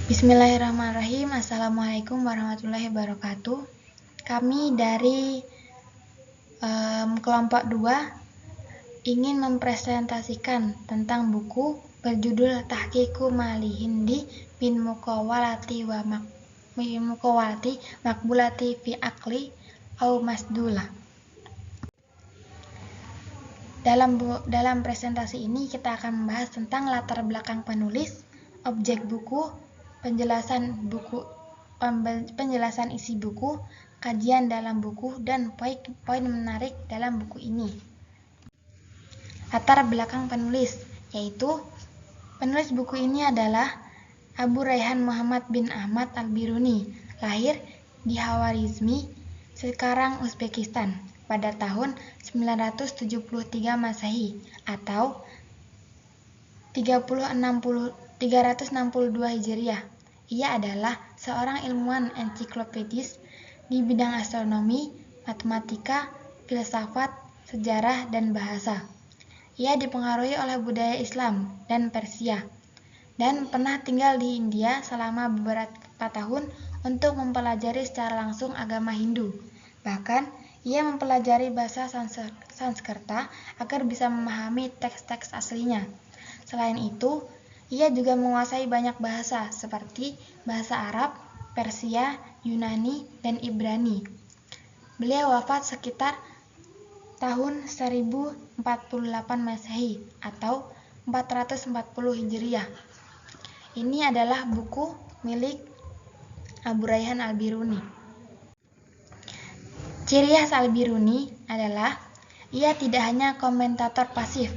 Bismillahirrahmanirrahim. Assalamualaikum warahmatullahi wabarakatuh. Kami dari kelompok 2 ingin mempresentasikan tentang buku berjudul Tahqiqu Mali Hindi bin Muqawwalati Maqbulati fi Aqli au Masdulah. Dalam presentasi ini kita akan membahas tentang latar belakang penulis, objek buku, penjelasan isi buku, kajian dalam buku, dan poin menarik dalam buku ini. Latar belakang penulis, yaitu penulis buku ini adalah Abu Rayhan Muhammad bin Ahmad Al-Biruni, lahir di Khawarizmi, sekarang Uzbekistan, pada tahun 973 Masehi atau 362 Hijriah. Ia adalah seorang ilmuwan ensiklopedis di bidang astronomi, matematika, filsafat, sejarah, dan bahasa. Ia dipengaruhi oleh budaya Islam dan Persia dan pernah tinggal di India selama beberapa tahun untuk mempelajari secara langsung agama Hindu. Bahkan, ia mempelajari bahasa Sanskerta agar bisa memahami teks-teks aslinya. Selain itu, ia juga menguasai banyak bahasa seperti bahasa Arab, Persia, Yunani, dan Ibrani. Beliau wafat sekitar tahun 1048 Masehi atau 440 Hijriah. Ini adalah buku milik Abu Rayhan Al-Biruni. Ciri khas Al-Biruni adalah ia tidak hanya komentator pasif.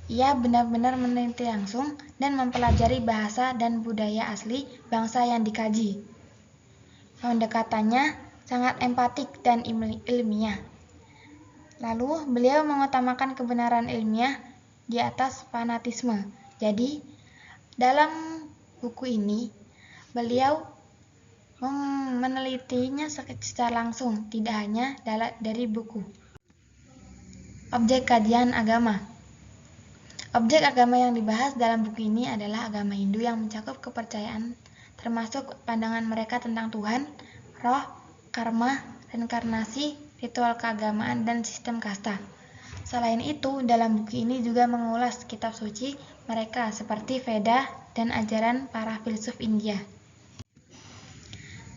Ia benar-benar meneliti langsung dan mempelajari bahasa dan budaya asli bangsa yang dikaji. Pendekatannya sangat empatik dan ilmiah. Lalu, beliau mengutamakan kebenaran ilmiah di atas fanatisme. Jadi, dalam buku ini, beliau menelitinya secara langsung, tidak hanya dari buku. Objek kajian agama. Objek agama yang dibahas dalam buku ini adalah agama Hindu yang mencakup kepercayaan, termasuk pandangan mereka tentang Tuhan, roh, karma, reinkarnasi, ritual keagamaan, dan sistem kasta. Selain itu, dalam buku ini juga mengulas kitab suci mereka seperti Veda dan ajaran para filsuf India.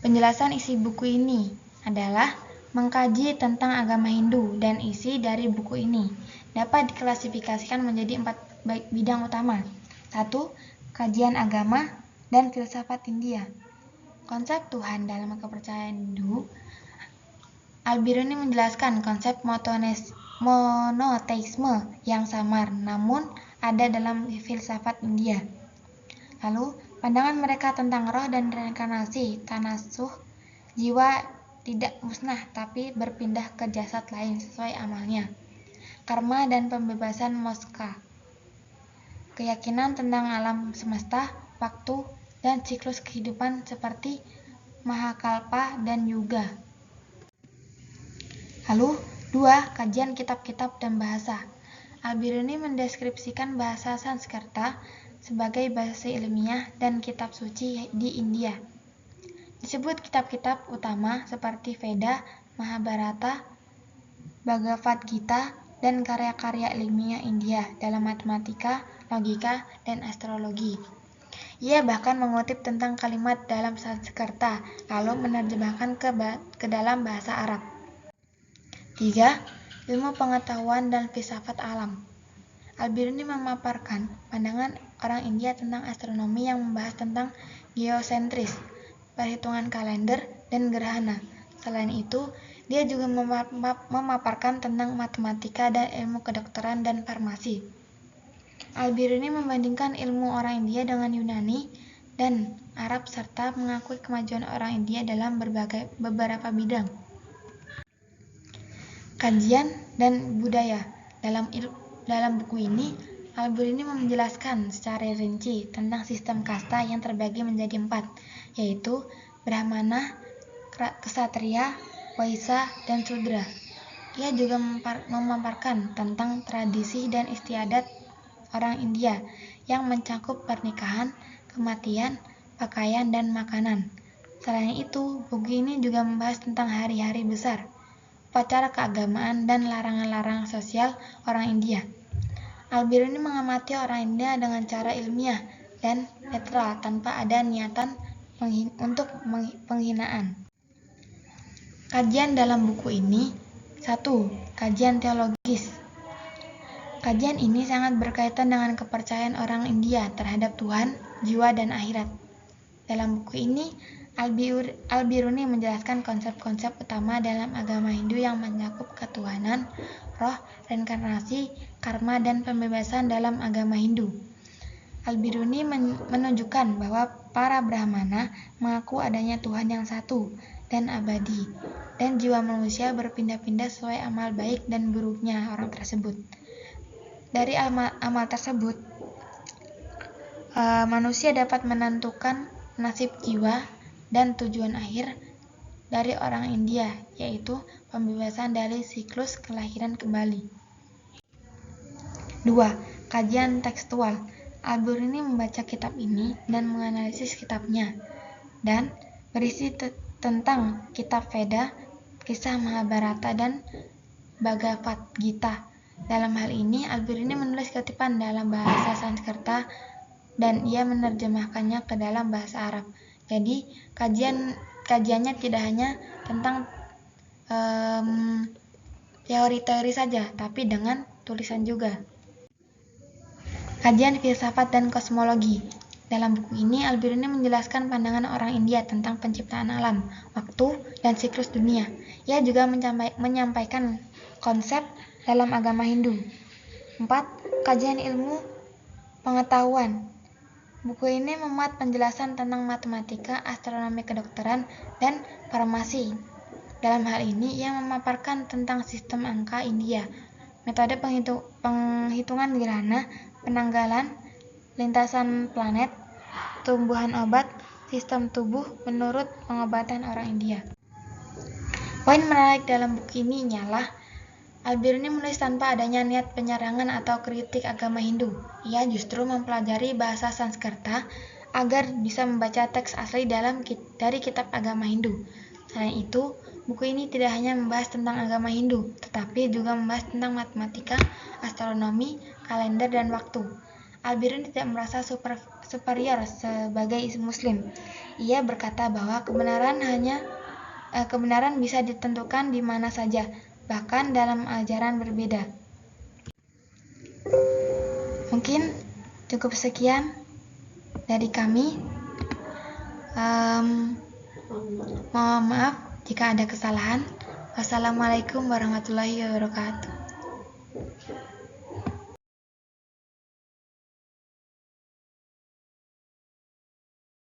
Penjelasan isi buku ini adalah mengkaji tentang agama Hindu, dan isi dari buku ini dapat diklasifikasikan menjadi 4 bidang utama. 1. Kajian agama dan filsafat India. Konsep Tuhan dalam kepercayaan Hindu. Al-Biruni menjelaskan konsep monoteisme yang samar namun ada dalam filsafat India. Lalu, pandangan mereka tentang roh dan reinkarnasi, tanasuh, jiwa tidak musnah tapi berpindah ke jasad lain sesuai amalnya. Karma dan pembebasan moksha. Keyakinan tentang alam semesta, waktu, dan siklus kehidupan seperti Mahakalpa dan Yuga. Lalu, 2. Kajian kitab-kitab dan bahasa. Al-Biruni mendeskripsikan bahasa Sanskerta sebagai bahasa ilmiah dan kitab suci di India. Disebut kitab-kitab utama seperti Veda, Mahabharata, Bhagavad Gita, dan karya-karya ilmiah India dalam matematika, logika, dan astrologi. Ia bahkan mengutip tentang kalimat dalam Sanskerta, lalu menerjemahkan ke dalam bahasa Arab. 3. Ilmu pengetahuan dan filsafat alam. Al-Biruni memaparkan pandangan orang India tentang astronomi yang membahas tentang geosentris, perhitungan kalender, dan gerhana. Selain itu, dia juga memaparkan tentang matematika dan ilmu kedokteran dan farmasi. Al-Biruni membandingkan ilmu orang India dengan Yunani dan Arab serta mengakui kemajuan orang India dalam beberapa bidang. Kajian dan budaya. Dalam buku ini, Al-Biruni menjelaskan secara rinci tentang sistem kasta yang terbagi menjadi 4, yaitu Brahmana, Ksatria, Waisya, dan Sudra. Ia juga memaparkan tentang tradisi dan istiadat orang India yang mencakup pernikahan, kematian, pakaian, dan makanan. Selain itu, buku ini juga membahas tentang hari-hari besar, upacara keagamaan, dan larangan-larangan sosial orang India. Al-Biruni mengamati orang India dengan cara ilmiah dan netral tanpa ada niatan untuk penghinaan. Kajian dalam buku ini 1. Kajian teologis. Kajian ini sangat berkaitan dengan kepercayaan orang India terhadap Tuhan, jiwa, dan akhirat. Dalam buku ini, Al-Biruni menjelaskan konsep-konsep utama dalam agama Hindu yang mencakup ketuhanan, roh, reinkarnasi, karma, dan pembebasan dalam agama Hindu. Al-Biruni menunjukkan bahwa para Brahmana mengaku adanya Tuhan yang satu dan abadi, dan jiwa manusia berpindah-pindah sesuai amal baik dan buruknya orang tersebut. Dari amal tersebut, manusia dapat menentukan nasib jiwa dan tujuan akhir dari orang India, yaitu pembebasan dari siklus kelahiran kembali. 2. Kajian tekstual. Al-Biruni membaca kitab ini dan menganalisis kitabnya, dan berisi tentang kitab Veda, kisah Mahabharata, dan Bhagavad Gita. Dalam hal ini, Al-Biruni menulis kutipan dalam bahasa Sanskerta dan ia menerjemahkannya ke dalam bahasa Arab. Jadi, kajiannya tidak hanya tentang teori-teori saja, tapi dengan tulisan juga. Kajian filsafat dan kosmologi. Dalam buku ini, Al-Biruni menjelaskan pandangan orang India tentang penciptaan alam, waktu, dan siklus dunia. Ia juga menyampaikan konsep dalam agama Hindu. 4. Kajian ilmu pengetahuan. Buku ini memuat penjelasan tentang matematika, astronomi kedokteran, dan farmasi. Dalam hal ini, ia memaparkan tentang sistem angka India, metode penghitungan gerhana, penanggalan, lintasan planet, tumbuhan obat, sistem tubuh menurut pengobatan orang India. Poin menarik dalam buku ini ialah Al-Biruni menulis tanpa adanya niat penyerangan atau kritik agama Hindu. Ia justru mempelajari bahasa Sanskerta agar bisa membaca teks asli dari kitab agama Hindu. Selain itu, buku ini tidak hanya membahas tentang agama Hindu, tetapi juga membahas tentang matematika, astronomi, kalender, dan waktu. Al-Biruni tidak merasa superior sebagai Muslim. Ia berkata bahwa kebenaran bisa ditentukan di mana saja, bahkan dalam ajaran berbeda. Mungkin cukup sekian dari kami. Mohon maaf jika ada kesalahan. Wassalamualaikum warahmatullahi wabarakatuh.